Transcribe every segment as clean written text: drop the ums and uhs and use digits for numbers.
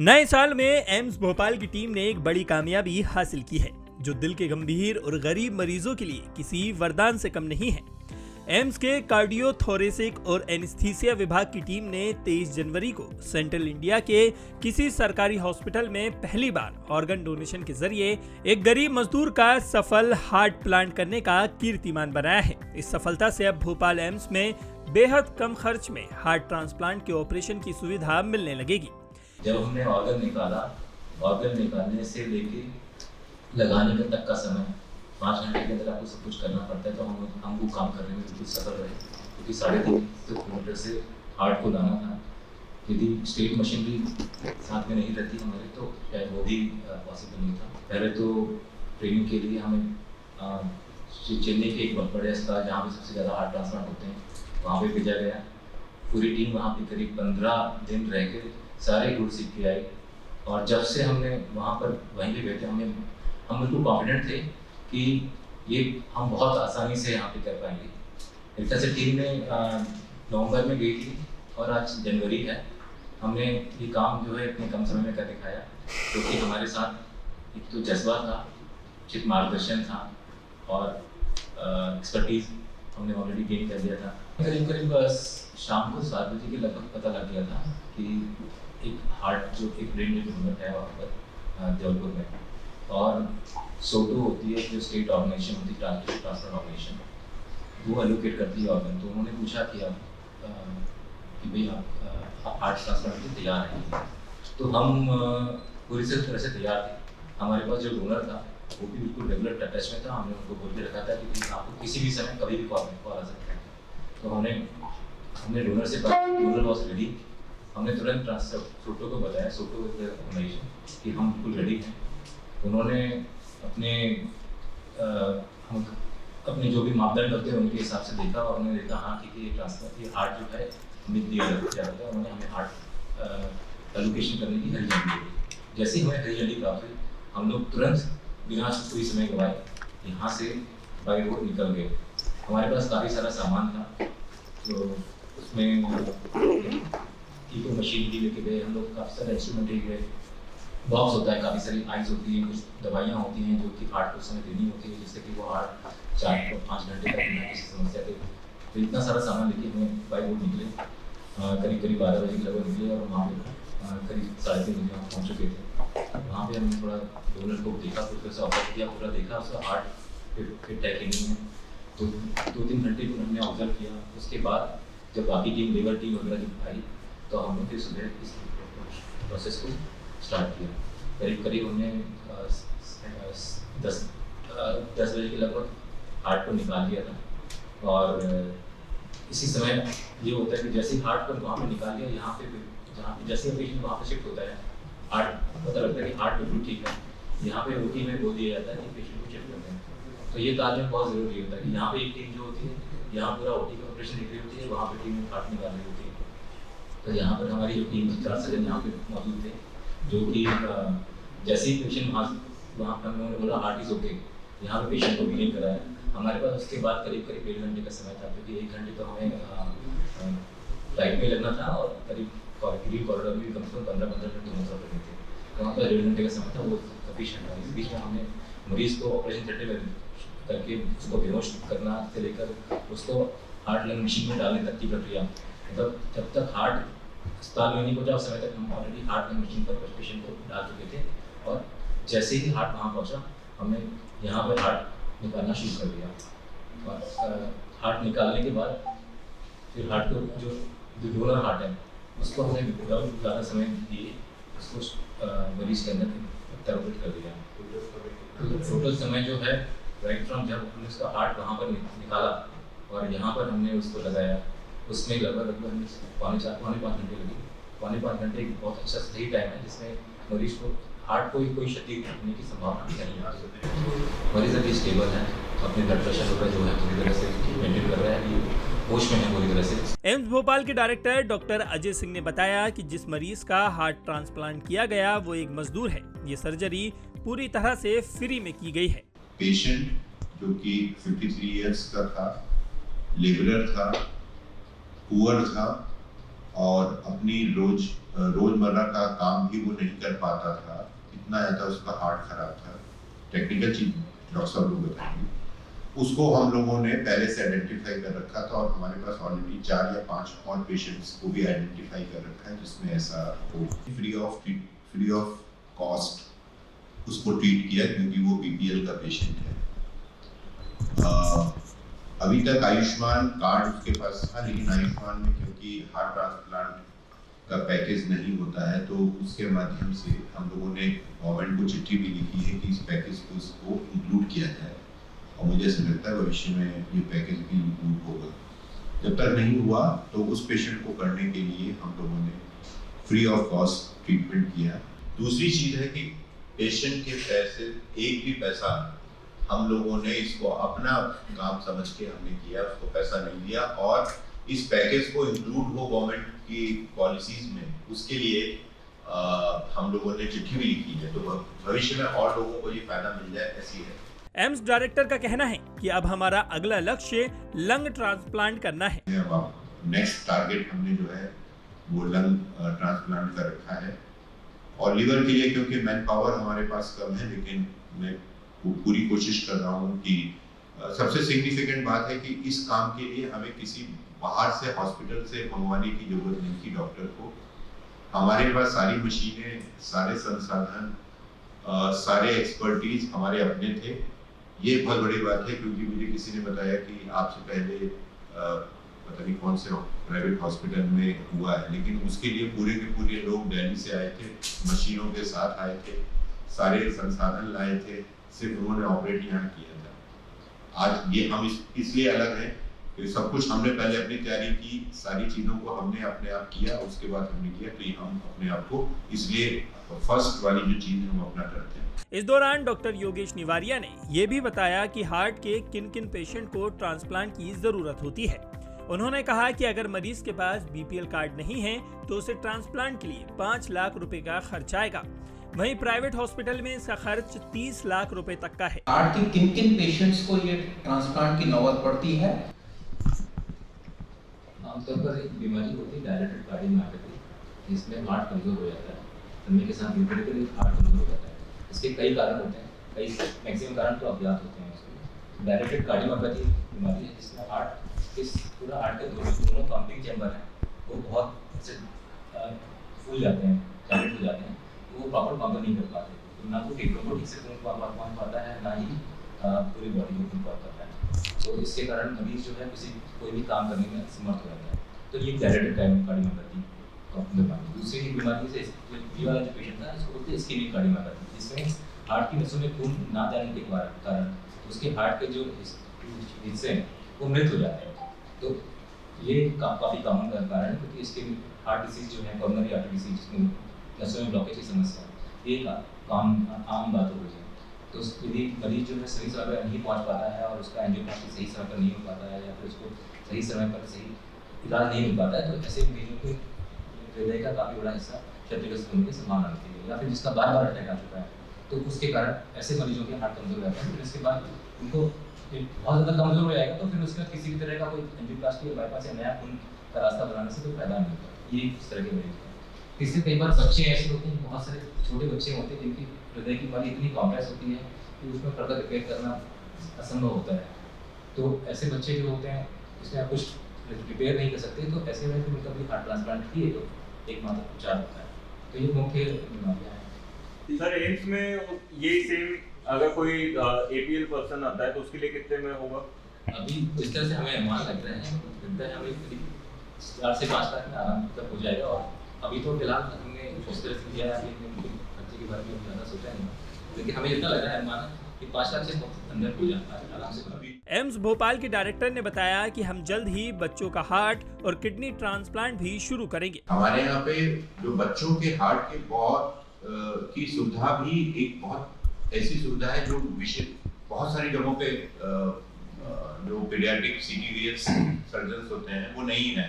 नए साल में एम्स भोपाल की टीम ने एक बड़ी कामयाबी हासिल की है, जो दिल के गंभीर और गरीब मरीजों के लिए किसी वरदान से कम नहीं है। एम्स के कार्डियोथोरेसिक और एनेस्थीसिया विभाग की टीम ने 23 जनवरी को सेंट्रल इंडिया के किसी सरकारी हॉस्पिटल में पहली बार ऑर्गन डोनेशन के जरिए एक गरीब मजदूर का सफल हार्ट प्लांट करने का कीर्तिमान बनाया है। इस सफलता से अब भोपाल एम्स में बेहद कम खर्च में हार्ट ट्रांसप्लांट के ऑपरेशन की सुविधा मिलने लगेगी। जब हमने ऑर्गन निकाला, ऑर्गन निकालने से लेके लगाने का तक का समय 5 घंटे के अंदर आपको सब कुछ करना पड़ता है। तो हम वो काम करने में बिल्कुल सफल रहे, क्योंकि 3.5 किलोमीटर से हार्ट को लाना था। यदि स्टेट मशीनरी साथ में नहीं रहती हमारे, तो शायद वो भी पॉसिबल नहीं था। पहले तो ट्रेनिंग के लिए हमें चेन्नई के एक बहुत बड़े अस्पताल जहाँ पे सबसे ज़्यादा हार्ट ट्रांसप्लांट होते हैं, वहाँ पे भेजा गया। पूरी टीम वहाँ पे करीब 15 दिन रह के सारे गुड सीख के आई। और जब से हमने वहाँ पर वहीं पे बैठे, हम बिल्कुल कॉन्फिडेंट थे कि ये हम बहुत आसानी से यहाँ पे कर पाएंगे। एक तरह से टीम ने नवंबर में गई थी और आज जनवरी है। हमने ये काम जो है इतने कम समय में कर दिखाया, क्योंकि हमारे साथ एक तो जज्बा था, उचित मार्गदर्शन था और एक्सपर्टीज हमने ऑलरेडी गेन कर लिया था। करीब शाम को 7 बजे के लगभग पता लग गया था कि एक हार्ट जो एक ब्रेन डोनर है वहाँ पर जबलपुर में, और सोटो होती है जो स्टेट ऑर्गेनाइजेशन होती है, ट्रांसप्लांट ऑर्गेनाइजेशन, वो एलोकेट करती है ऑर्गन। तो उन्होंने पूछा कि भाई आप हार्ट ट्रांसप्लांट के तैयार हैं? तो हम पूरी तरह से तैयार थे। हमारे पास जो डोनर था वो भी बिल्कुल रेगुलर टच में था। हमने उनको बोल के रखा था कि आपको किसी भी समय कभी भी कॉल आ सकता है। तो हमने डोनर से बात की, डोनर वॉज रेडी। हमने तुरंत सोटो को बताया, सोटो ऑर्गेनाइजेशन, कि हम बिल्कुल रेडी हैं। उन्होंने अपने जो भी मापदंड होते हैं उनके हिसाब से देखा और उन्होंने देखा हाँ ठीक है, ये ट्रांसफर ये हार्ट जो है हमें दिया जाता है। उन्होंने हमें हार्ट एलोकेशन करने की हरी झंडी दी। जैसे ही हमें हरी झंडी प्राप्त हुई, हम लोग तुरंत बिना कोई समय गवाए यहाँ से बाई रोड निकल गए। हमारे पास काफ़ी सारा सामान था, तो उसमें ईको मशीन भी लेके गए हम लोग, काफ़ी सारे इंस्ट्रूमेंट लेके गए। बॉक्स होता है, काफ़ी सारी आइज होती हैं, कुछ दवाइयाँ होती हैं जो कि हार्ट को समय देनी होती है, जिससे कि वो हार्ट 4 और 5 घंटे तक बिना किसी समस्या के। तो इतना सारा सामान लेके हमें बाई रोड निकले। करीब 12 बजे के लगभग निकले और वहाँ पे करीब 3:30 बजे हम पहुँच चुके थे। वहाँ पे हमने थोड़ा डोनर को देखा, फिर से ऑब्जर्व किया, पूरा देखा उसका हार्ट फिट है कि नहीं है। तो 2-3 घंटे को हमने ऑब्जर्व किया। उसके बाद जब बाकी टीम, लेबर टीम वगैरह जब आई, तो हमने फिर सुबह इस प्रोसेस को स्टार्ट किया। करीब हमने 10 बजे के लगभग हार्ट को निकाल लिया था। और इसी समय ये होता है कि जैसे ही हार्ट को वहाँ पे निकाल लिया, यहाँ पे जहाँ पे जैसे पेशेंट वहाँ पे शिफ्ट होता है, हार्ट पता लगता है कि हार्ट बिल्कुल ठीक है, यहाँ पे ओटी में बोल दिया जाता है कि पेशेंट को शिफ्ट करते हैं। तो ये तालमेल बहुत ज़रूरी होता है कि यहाँ पे एक टीम जो होती है, यहाँ पूरा ओटी का ऑपरेशन दिख रही होती है, वहाँ पे टीम हार्ट निकाल रही होती है। तो यहाँ पर हमारी जो टीम 4 सर्जन यहाँ पे मौजूद थे, जो कि जैसे ही पेशेंट वहाँ पर उन्होंने बोला हार्ट इज़ ओके, यहाँ पे पेशेंट को विलीन कराया। हमारे पास उसके बाद करीब 1.5 घंटे का समय था, क्योंकि 1 घंटे तो हमें फ्लाइट में लगना था और करीब कॉरिडोर में भी कम से कम 15 मिनट मुसाफिर करने थे। तो वहाँ पर 1.5 घंटे का समय था, वो सफिशिएंट था। इस बीच में हमने मरीज़ को ऑपरेशन थिएटर में करके उसको बेहोश करना से लेकर उसको हार्ट लंग मशीन में डालने तक की प्रक्रिया, मतलब जब तक हार्ट अस्पताल में नहीं पहुँचा उस समय तक हम ऑलरेडी हार्ट लंग मशीन पर पेशेंट को डाल चुके थे। और जैसे ही हार्ट वहाँ पहुँचा, हमने यहाँ पर हार्ट निकालना शुरू कर दिया। और हार्ट निकालने के बाद फिर हार्ट को जो डोनर हार्ट है उसको हमने विदाउट ज़्यादा समय दिए उसको मरीज के अंदर टर्मिनेट कर दिया। टोटल समय जो है राइट फ्रॉम जब हमने उसका हार्ट वहाँ पर निकाला और यहाँ पर हमने उसको लगाया, उसमें लगभग 4-5 घंटे लगे। 5.5 घंटे एक बहुत अच्छा सही टाइम है जिसमें मरीज को हार्ट को कोई क्षति होने की संभावना नहीं है। मरीज अभी स्टेबल है, अपने ब्लड प्रेशर वगैरह जो है पूरी तरह से मेंटेन कर रहा है, होश में है पूरी तरह से। एम्स भोपाल के डायरेक्टर डॉक्टर अजय सिंह ने बताया कि जिस मरीज का हार्ट ट्रांसप्लांट किया गया वो एक मजदूर है। ये सर्जरी पूरी तरह से फ्री में की गई है। पेशेंट जो कि 53 इयर्स का था, लेबरर था, पुअर था और अपनी रोज रोजमर्रा का काम भी वो नहीं कर पाता था, इतना ज़्यादा उसका हार्ट खराब था। टेक्निकल चीज डॉक्टर साहब लोग बताएंगे। उसको हम लोगों ने पहले से आइडेंटिफाई कर रखा था और हमारे पास ऑलरेडी 4 या 5 और पेशेंट्स को भी आइडेंटिफाई कर रखा है जिसमें ऐसा हो। फ्री ऑफ कॉस्ट उसको ट्रीट किया क्योंकि वो बीपीएल का पेशेंट है। अभी तक आयुष्मान कार्ड उसके पास था, लेकिन आयुष्मान में क्योंकि हार्ट ट्रांसप्लांट का पैकेज नहीं होता है तो उसके माध्यम से हम लोगों ने गवर्नमेंट को चिट्ठी भी लिखी है कि इस पैकेज को इसको इंक्लूड किया जाए और मुझे ऐसा लगता है भविष्य में ये पैकेज भी इंक्लूड होगा। जब तक नहीं हुआ तो उस पेशेंट को करने के लिए हम लोगों ने फ्री ऑफ कॉस्ट ट्रीटमेंट किया। दूसरी चीज़ है कि पेशेंट के पैसे एक भी पैसा हम लोगों ने इसको अपना काम समझ के हमने किया, उसको पैसा नहीं दिया और इस पैकेज को इंक्लूड हो गवर्नमेंट की पॉलिसीज में, उसके लिए हम लोगों ने चिट्ठी भी लिखी है तो भविष्य में और लोगों को ये फायदा मिल जाए, ऐसी है। एम्स डायरेक्टर का कहना है कि अब हमारा अगला लक्ष्य लंग ट्रांसप्लांट करना है। नेक्स्ट टारगेट हमने जो है वो लंग ट्रांसप्लांट कर रखा है और लीवर के लिए क्योंकि मैन पावर हमारे पास कम है, लेकिन मैं पूरी कोशिश कर रहा हूँ कि सबसे सिग्निफिकेंट बात है कि इस काम के लिए हमें किसी बाहर से हॉस्पिटल से मंगवाने की जरूरत नहीं थी डॉक्टर को। हमारे पास सारी मशीनें, सारे संसाधन, सारे एक्सपर्टीज हमारे अपने थे। ये बहुत बड़ी बात है क्योंकि मुझे किसी ने बताया कि आपसे पहले पता नहीं कौन से प्राइवेट हॉस्पिटल में हुआ है, लेकिन उसके लिए पूरे के पूरे लोग दिल्ली से आए थे, मशीनों के साथ आए थे, सारे संसाधन लाए थे, सिर्फ उन्होंने ऑपरेट यहाँ किया था। आज ये हम इसलिए अलग हैं कि सब कुछ हमने पहले अपनी तैयारी की, सारी चीज़ों को हमने अपने आप किया, उसके बाद हमने किया, तो ये हम अपने आप को इसलिए फर्स्ट वाली जो चीज़ है हम अपना करते हैं। इस दौरान डॉक्टर योगेश निवारिया ने ये भी बताया कि हार्ट के किन किन पेशेंट को ट्रांसप्लांट की जरूरत होती है। उन्होंने कहा कि अगर मरीज के पास बीपीएल कार्ड नहीं है तो उसे ट्रांसप्लांट के लिए 5 लाख रुपए का खर्च आएगा। वहीं प्राइवेट हॉस्पिटल में इसका खर्च 30 लाख रुपए तक का है। हार्ट के किन किन पेशेंट्स को ये ट्रांसप्लांट की नौबत पड़ती है? आमतौर पर एक बीमारी होती है डायलेटेड कार्डियोमायोपैथी, जिसमें हार्ट कमजोर हो जाता है, समय के साथ यूट्रिकली हार्ट कमजोर हो जाता है। इसके कई कारण होते हैं, कई मैक्सिमम कारण तो अज्ञात होते हैं। इसमें डायलेटेड कार्डियोमायोपैथी बीमारी है जिसमें हार्ट इस पूरा हार्ट के दोनों पंपिंग चैम्बर हैं वो बहुत से फूल जाते हैं, डायलेट हो जाते हैं, तो वो प्रॉपर पंप नहीं कर पाते, तो ना तो ठीक से खून पहुँच पाता है, ना ही पूरी बॉडी को खून पहुँच पाता है। तो इसके कारण मरीज जो है कोई भी काम करने में समर्थ हो जाता है। तो ये डायलेटेड कार्डियोमायोपैथी बीमारी। दूसरी बीमारी से ये वाला जो पेशेंट था इसको बोलते हैं इस्केमिक कार्डियोमायोपैथी, जिसमें हार्ट की नसों में खून ना जाने के कारण उसके हार्ट के जो हिस्से हैं वो मृत हो जाते हैं। तो ये काफ़ी कॉमन कारण है क्योंकि इसके हार्ट डिसीज जो है कोरोनरी आर्टरी डिसीज, जिसमें नसों में ब्लॉकेज की समस्या, ये आम बात हो गई है। तो यदि मरीज जो है सही समय पर नहीं पहुँच पाता है और उसका एंजियोप्लास्टी सही समय पर नहीं हो पाता है या फिर उसको सही समय पर सही इलाज नहीं मिल पाता है, तो ऐसे मरीजों के हृदय का काफ़ी बड़ा हिस्सा क्षतिग्रस्त होने की संभावना रहती है, या फिर जिसका बार अटैक आ चुका है तो उसके कारण ऐसे मरीजों के हार्ट कमजोर हो जाते हैं। फिर इसके बाद उनको बहुत ज़्यादा कमजोर हो जाएगा तो फिर उसके बाद किसी भी तरह का कोई एंजियोप्लास्टी या बाईपास या नया खून का रास्ता बनाने से कोई फायदा नहीं होता। ये इस तरह के मरीज हैं। इससे कई बार बच्चे ऐसे होते हैं, बहुत सारे छोटे बच्चे होते हैं जिनकी हृदय की बीमारी इतनी कॉम्प्लेक्स होती है कि उसमें फर्दर रिपेयर करना असंभव होता है। तो ऐसे बच्चे जो होते हैं इसमें आप कुछ रिपेयर नहीं कर सकते, तो ऐसे में फिर उनका भी हार्ट ट्रांसप्लांट किए तो एकमात्र उपचार होता है। तो ये मुख्य बीमारियाँ हैं। सर एम्स में ये सेम अगर कोई एपीएल पर्सन आता है तो उसके लिए कितने में होगा? अभी इस तरह से हमें अनुमान लग रहे हैं, लगता है हमें 4 से 5 लाख में आराम तक हो जाएगा। और अभी तो फिलहाल हमने उस तरह से किया है, खर्चे के बारे में ज़्यादा सोचा नहीं, लेकिन हमें इतना लग रहा है अनुमान कि 5 लाख से अंदर हो जाता है आराम से। एम्स भोपाल के डायरेक्टर ने बताया कि हम जल्द ही बच्चों का हार्ट और किडनी ट्रांसप्लांट भी शुरू करेंगे। हमारे यहाँ पे जो बच्चों के हार्ट के बहुत की सुविधा भी एक बहुत ऐसी सुविधा है जो बहुत सारी जगहों पे जो पीडियाट्रिक सीटीवीएस सर्जन्स होते हैं वो नहीं है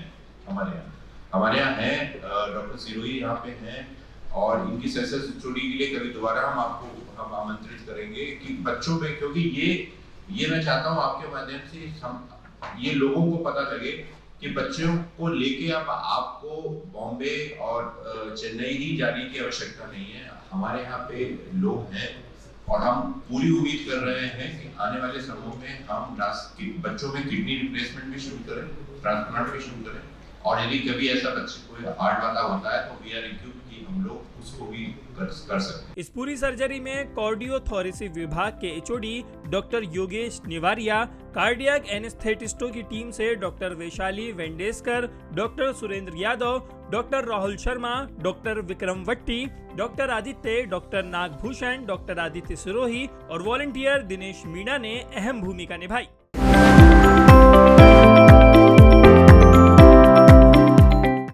हमारे यहाँ है। डॉक्टर सिरोही यहाँ पे हैं और इनकी सक्सेस स्टोरी के लिए कभी दोबारा हम आमंत्रित करेंगे कि बच्चों पे, क्योंकि ये मैं चाहता हूँ आपके माध्यम से हम ये लोगों को पता लगे कि बच्चों को लेके अब आपको बॉम्बे और चेन्नई ही जाने की आवश्यकता नहीं है। हमारे यहाँ पे लोग हैं और हम पूरी उम्मीद कर रहे हैं कि आने वाले समय में हम बच्चों में किडनी रिप्लेसमेंट भी शुरू करें, ट्रांसप्लांट भी शुरू करें, और यदि कभी ऐसा बच्चे कोई हार्ट वाला होता है तो वी आर इक्विप्ड कि हम लोग उसको भी कर सकते। इस पूरी सर्जरी में कार्डियोथोरेसिक विभाग के HOD doctor Yogesh Nivariya, cardiac एनेस्थेटिस्टों की टीम से doctor Vaishali Vendeskar, doctor Surendra Yadav, doctor Rahul Sharma, doctor Vikram Vatti, doctor Aditya, doctor Nagabhushan, doctor Aditya Sirohi और वॉलंटियर दिनेश मीणा ने अहम भूमिका निभाई।